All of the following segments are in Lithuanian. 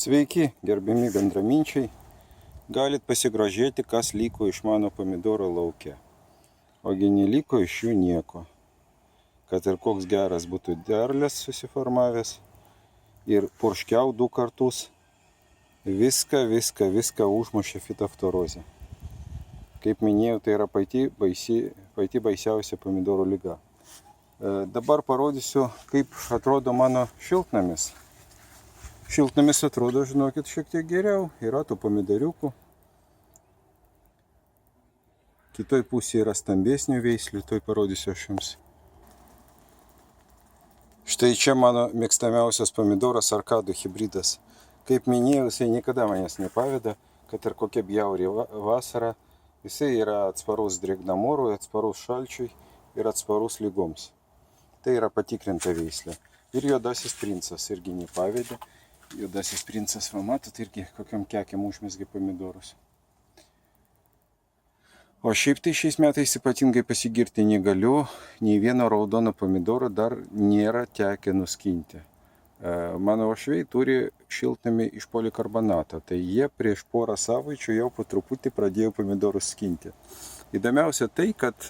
Sveiki, gerbiami bendraminčiai. Galit pasigrožėti, kas liko iš mano pomidoro lauke. Ogi neliko iš jų nieko. Kad ir koks geras būtų derlius susiformavęs ir purškiau 2 kartus, viską užmušė fitoftorozė. Kaip minėjau, tai yra pati baisiausia pomidoro liga. Dabar parodysiu, kaip atrodo mano šiltnamis. Šiltnamis atrodo, žinokit, šiek tiek geriau. Yra tų pomidoriukų. Kitoj pusėje yra stambesnių veislių, toj parodysiu aš jums. Štai čia mano mėgstamiausias pomidoras Arkado hybridas. Kaip minėjau, jisai niekada manęs nepaveda, kad ir kokia bjauri vasara. Jisai yra atsparus drėgnam orui, atsparus šalčiui ir atsparus lygoms. Tai yra patikrinta veislė. Ir juodasis princas irgi nepavedė. Juodasis princas, va matot, irgi kokiam kekiam užmesgė pomidorus. O šiaip tai šiais metais ypatingai pasigirti negaliu, nei vieno raudono pomidoro dar nėra tekę nuskinti. Mano uošviai turi šiltnamį iš polikarbonato, tai jie prieš porą savaičių jau po truputį pradėjo pomidorus skinti. Įdomiausia tai, kad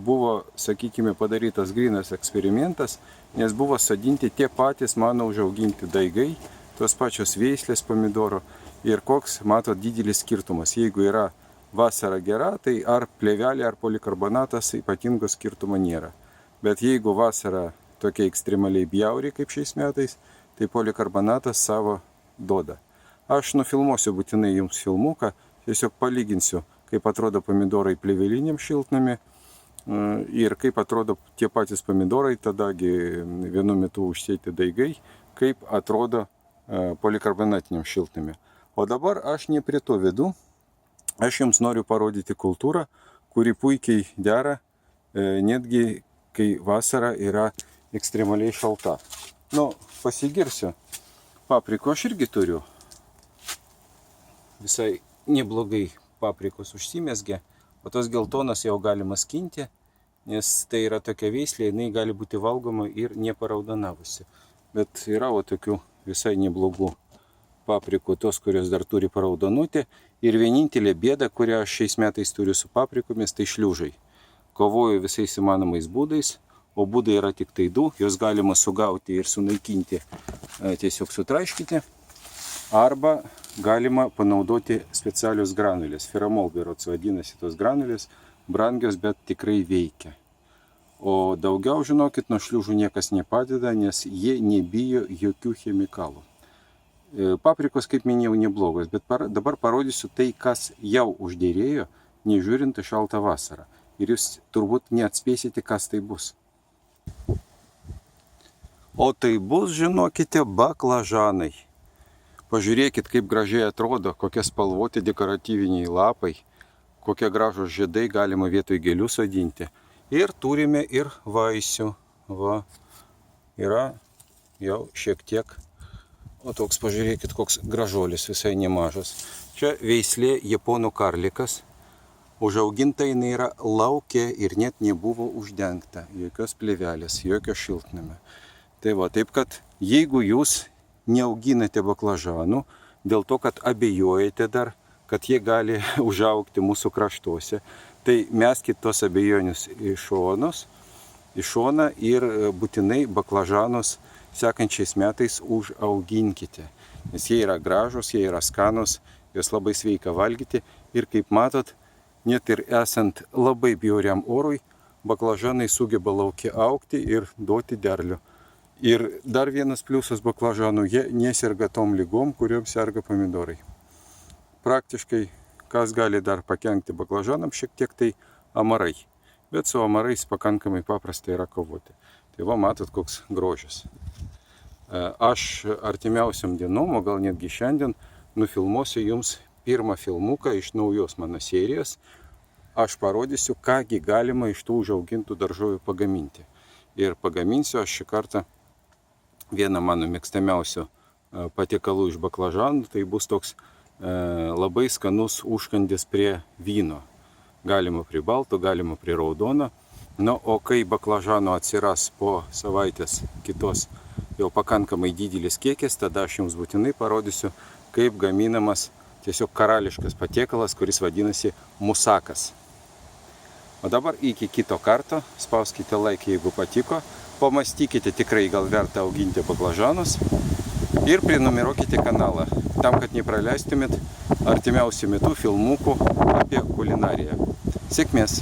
buvo, sakykime, padarytas grynas eksperimentas, nes buvo sadinti tie patys mano užauginti daigai, tos pačios veislės pomidoro ir koks, matot, didelis skirtumas. Jeigu yra vasara gera, tai ar plėvelė, ar polikarbonatas ypatingo skirtumo nėra. Bet jeigu vasara tokia ekstremaliai bjauri kaip šiais metais, tai polikarbonatas savo duoda. Aš nufilmuosiu būtinai jums filmuką, tiesiog palyginsiu, kaip atrodo pomidorai plėveliniam šiltnamy ir kaip atrodo tie patys pomidorai, tadagi vienu metu užsėti daigai, kaip atrodo polikarbonatiniam šiltnamy. O dabar aš ne prie to vedu, aš jums noriu parodyti kultūrą, kuri puikiai dera, netgi kai vasara yra ekstremaliai šalta. Nu, pasigirsiu, paprikų aš irgi turiu. Visai neblogai paprikos užsimesgė, o tos geltonas jau galima skinti, nes tai yra tokia veislė, jinai gali būti valgoma ir neparaudonavusi. Bet yra tokių visai neblogų paprikų, tos, kurios dar turi paraudonuoti. Ir vienintelė bėda, kurią aš šiais metais turiu su paprikomis, tai šliužai. Kovoju visais įmanomais būdais, o būdai yra tik tai 2. Jos galima sugauti ir sunaikinti, tiesiog sutraiškyti. Arba galima panaudoti specialius granulės. Feramol berods vadinasi tos granulės, brangios, bet tikrai veikia. O daugiau, žinokit, nuo šliužų niekas nepadeda, nes jie nebijo jokių chemikalų. Paprikos, kaip minėjau, neblogos, bet dabar parodysiu tai, kas jau užderėjo, nežiūrint šaltą vasarą. Ir jūs turbūt neatspėsite, kas tai bus. O tai bus, žinokite, baklažanai. Pažiūrėkit, kaip gražiai atrodo, kokie spalvoti dekoratyviniai lapai, kokie gražūs žiedai galima vietoj gėlių sodinti. Ir turime ir vaisių. Va, yra jau šiek tiek. O toks, pažiūrėkit, koks gražuolis, visai nemažas. Čia veislė japonų karlikas. Užauginta jinai yra lauke ir net nebuvo uždengta. Jokios plėvelės, jokio šiltnamio. Tai va, taip kad jeigu jūs neauginate baklažanų, dėl to, kad abejojate dar, kad jie gali užaugti mūsų kraštuose, tai meskit tos abejonės į šoną ir būtinai baklažanus sekančiais metais užauginkite. Nes jie yra gražus, jie yra skanus, juos labai sveika valgyti. Ir kaip matot, net ir esant labai bjauriam orui, baklažanai sugeba lauke augti ir duoti derlių. Ir dar vienas pliusas baklažanų, jie neserga tom lygom, kuriuom serga pomidorai. Praktiškai kas gali dar pakenkti baklažanam, šiek tiek tai amarai. Bet su amarais pakankamai paprasta yra kovoti. Tai va, matot, koks grožis. Aš artimiausiam dienom, o gal netgi šiandien, nufilmuosiu jums pirmą filmuką iš naujos mano serijos. Aš parodysiu, kągi galima iš tų užaugintų daržovių pagaminti. Ir pagaminsiu aš šį kartą vieną mano mėgstamiausių patiekalų iš baklažanų. Tai bus toks labai skanus užkandis prie vyno. Galima prie balto, galima prie raudono. Na, o kai baklažano atsiras po savaitės kitos jau pakankamai didelis kiekis, tada aš jums būtinai parodysiu, kaip gaminamas tiesiog karališkas patiekalas, kuris vadinasi musakas. O dabar iki kito karto, spauskite laiką, jeigu patiko, pamastykite tikrai, gal verta auginti baklažanus ir prenumeruokite kanalą, tam, kad nepraleistumėt artimiausių metų filmukų apie kulinariją. Sėkmės!